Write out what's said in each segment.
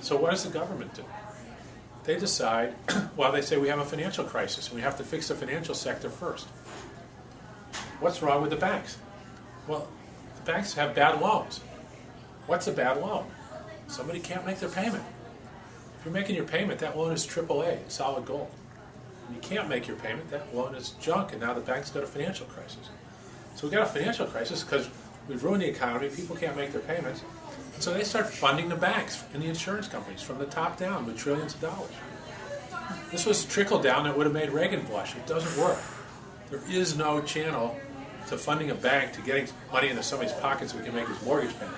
So what does the government do? They decide, well, they say we have a financial crisis and we have to fix the financial sector first. What's wrong with the banks? Well, the banks have bad loans. What's a bad loan? Somebody can't make their payment. If you're making your payment, that loan is AAA, solid gold. When you can't make your payment, that loan is junk, and now the bank's got a financial crisis. So we've got a financial crisis because we've ruined the economy, people can't make their payments, and so they start funding the banks and the insurance companies from the top down with trillions of dollars. This was a trickle down that would have made Reagan blush. It doesn't work. There is no channel to funding a bank to getting money into somebody's pocket so we can make his mortgage payment.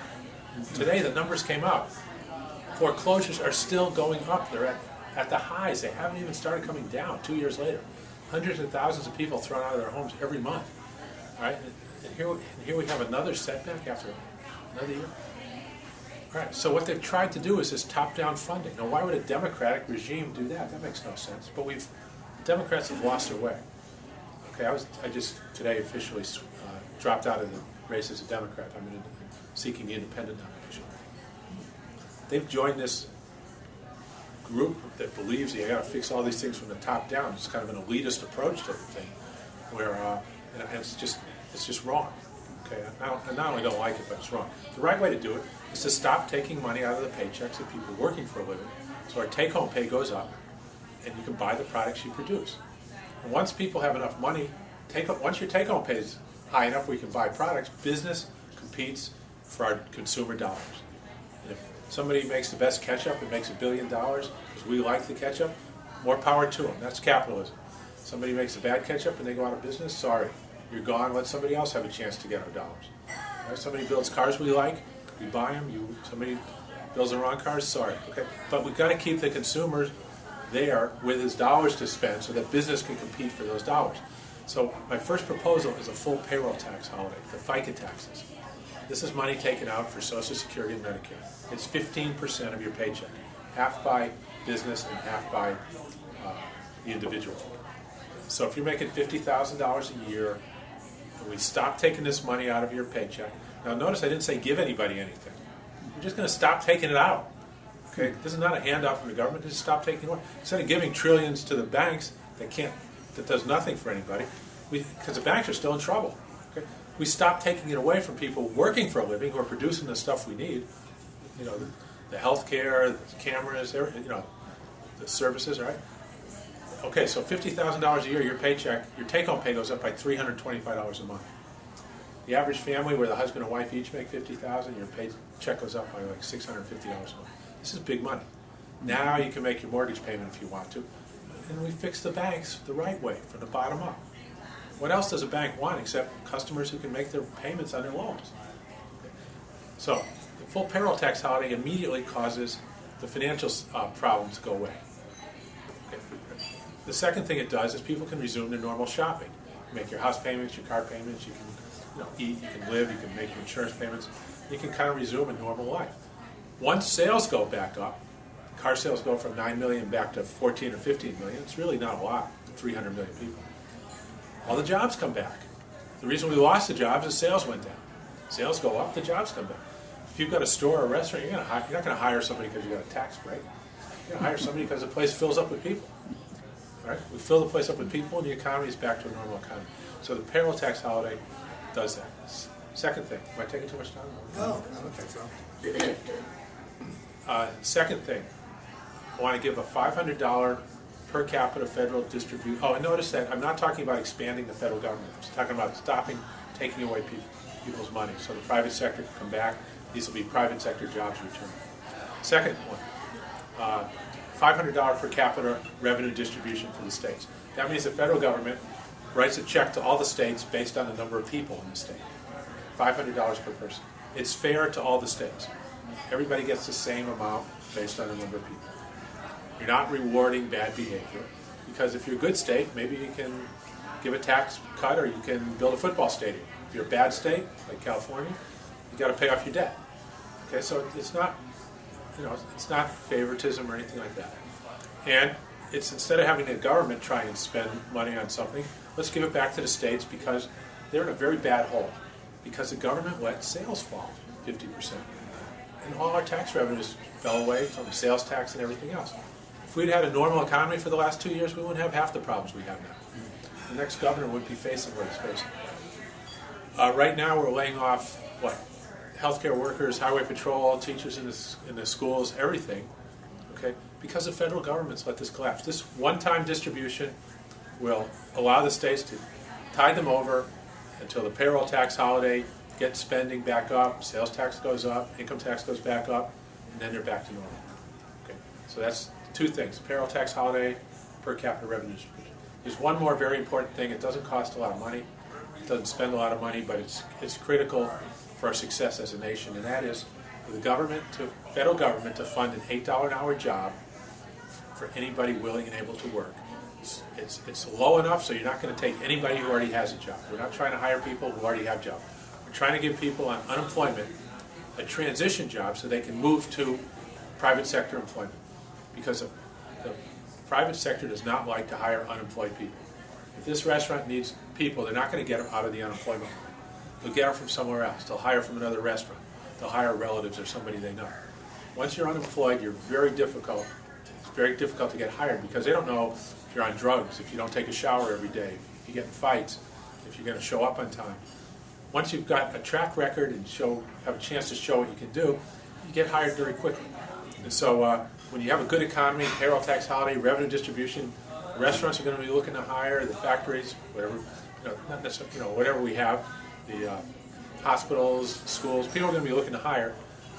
And today the numbers came out. Foreclosures are still going up. They're at the highs. They haven't even started coming down 2 years later. Hundreds of thousands of people thrown out of their homes every month. All right? And here we have another setback after another year. All right, so what they've tried to do is this top-down funding. Now, why would a Democratic regime do that? That makes no sense. But the Democrats have lost their way. Okay, I just today officially dropped out of the race as a Democrat. I'm seeking the independent nomination. They've joined this group that believes you got to fix all these things from the top down. It's kind of an elitist approach to everything, where and it's just wrong. Okay, I not only don't like it, but it's wrong. The right way to do it is to stop taking money out of the paychecks of people working for a living, so our take-home pay goes up, and you can buy the products you produce. And once people have enough money, once your take-home pay is high enough where you can buy products, business competes for our consumer dollars. And if somebody makes the best ketchup and makes $1 billion because we like the ketchup, more power to them. That's capitalism. Somebody makes a bad ketchup and they go out of business, sorry. You're gone, let somebody else have a chance to get our dollars. Right? Somebody builds cars we like, we buy them. Somebody builds the wrong cars, sorry. Okay, but we've got to keep the consumers there with his dollars to spend so that business can compete for those dollars. So my first proposal is a full payroll tax holiday, the FICA taxes. This is money taken out for Social Security and Medicare. It's 15% of your paycheck, half by business and half by the individual. So if you're making $50,000 a year, and we stop taking this money out of your paycheck. Now notice I didn't say give anybody anything. We're just going to stop taking it out. Okay, this is not a handout from the government. Just stop taking it away. Instead of giving trillions to the banks that does nothing for anybody, because the banks are still in trouble. Okay, we stop taking it away from people working for a living who are producing the stuff we need. You know, the healthcare, the cameras, the services, right? Okay, so $50,000 a year, your paycheck, your take-home pay goes up by $325 a month. The average family where the husband and wife each make $50,000, your paycheck goes up by like $650 a month. This is big money. Now you can make your mortgage payment if you want to. And we fix the banks the right way, from the bottom up. What else does a bank want except customers who can make their payments on their loans? Okay. So the full payroll tax holiday immediately causes the financial problem to go away. Okay. The second thing it does is people can resume their normal shopping. You make your house payments, your car payments, you can eat, you can live, you can make your insurance payments. You can kind of resume a normal life. Once sales go back up, car sales go from 9 million back to 14 or 15 million, it's really not a lot, 300 million people. All the jobs come back. The reason we lost the jobs is sales went down. Sales go up, the jobs come back. If you've got a store or a restaurant, you're not going to hire somebody because you got a tax break. You're going to hire somebody because the place fills up with people. All right? We fill the place up with people and the economy is back to a normal economy. So the payroll tax holiday does that. Second thing, am I taking too much time? No, I don't think so. Second thing, I want to give a $500 per capita federal distribution. Oh, and notice that I'm not talking about expanding the federal government. I'm just talking about stopping taking away people's money so the private sector can come back. These will be private sector jobs returning. Second one, $500 per capita revenue distribution for the states. That means the federal government writes a check to all the states based on the number of people in the state. $500 per person. It's fair to all the states. Everybody gets the same amount based on the number of people. You're not rewarding bad behavior, because if you're a good state, maybe you can give a tax cut or you can build a football stadium. If you're a bad state, like California, you got to pay off your debt. Okay, so it's not, it's not favoritism or anything like that. And it's, instead of having the government try and spend money on something, let's give it back to the states, because they're in a very bad hole, because the government let sales fall 50%. And and all our tax revenues fell away from sales tax and everything else. If we'd had a normal economy for the last 2 years, we wouldn't have half the problems we have now. The next governor would be facing what he's facing. Right now, we're laying off, what, healthcare workers, highway patrol, teachers in the schools, everything, okay, because the federal government's let this collapse. This one-time distribution will allow the states to tide them over until the payroll tax holiday, get spending back up, sales tax goes up, income tax goes back up, and then they're back to normal. Okay, so that's two things: payroll tax holiday, per capita revenue distribution. There's one more very important thing. It doesn't cost a lot of money. It doesn't spend a lot of money, but it's critical for our success as a nation, and that is for the federal government to fund an $8 an hour job for anybody willing and able to work. It's low enough so you're not going to take anybody who already has a job. We're not trying to hire people who already have jobs. We're trying to give people on unemployment a transition job so they can move to private sector employment, because the private sector does not like to hire unemployed people. If this restaurant needs people, they're not going to get them out of the unemployment line. They'll get them from somewhere else. They'll hire from another restaurant. They'll hire relatives or somebody they know. Once you're unemployed, it's very difficult to get hired, because they don't know if you're on drugs, if you don't take a shower every day, if you get in fights, if you're going to show up on time. Once you've got a track record and have a chance to show what you can do, you get hired very quickly. And so when you have a good economy, payroll tax holiday, revenue distribution, restaurants are going to be looking to hire, the factories, whatever, not necessarily, whatever we have, the hospitals, schools, people are going to be looking to hire.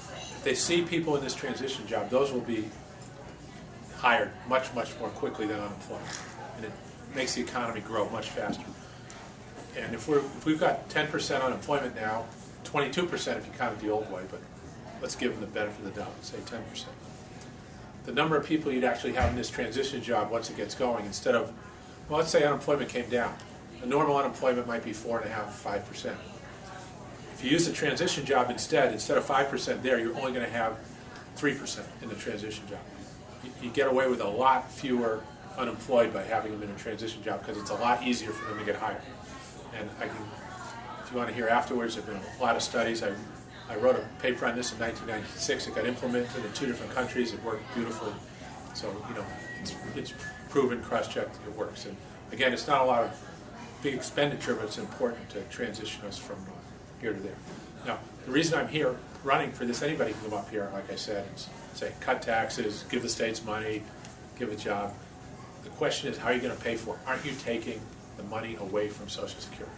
If they see people in this transition job, those will be hired much, much more quickly than unemployed. And it makes the economy grow much faster. And if we've got 10% unemployment now, 22% if you count it the old way, but let's give them the benefit of the doubt, say 10%. The number of people you'd actually have in this transition job once it gets going, instead of, well, let's say unemployment came down. A normal unemployment might be 4.5%, 5%. If you use the transition job instead of 5% there, you're only going to have 3% in the transition job. You get away with a lot fewer unemployed by having them in a transition job, because it's a lot easier for them to get hired. And if you want to hear afterwards, there have been a lot of studies. I wrote a paper on this in 1996. It got implemented in 2 different countries. It worked beautifully. So, it's proven, cross-checked, it works. And again, it's not a lot of big expenditure, but it's important to transition us from here to there. Now, the reason I'm here running for this, anybody can come up here, like I said, and say, cut taxes, give the states money, give a job. The question is, how are you going to pay for it? Aren't you taking the money away from Social Security?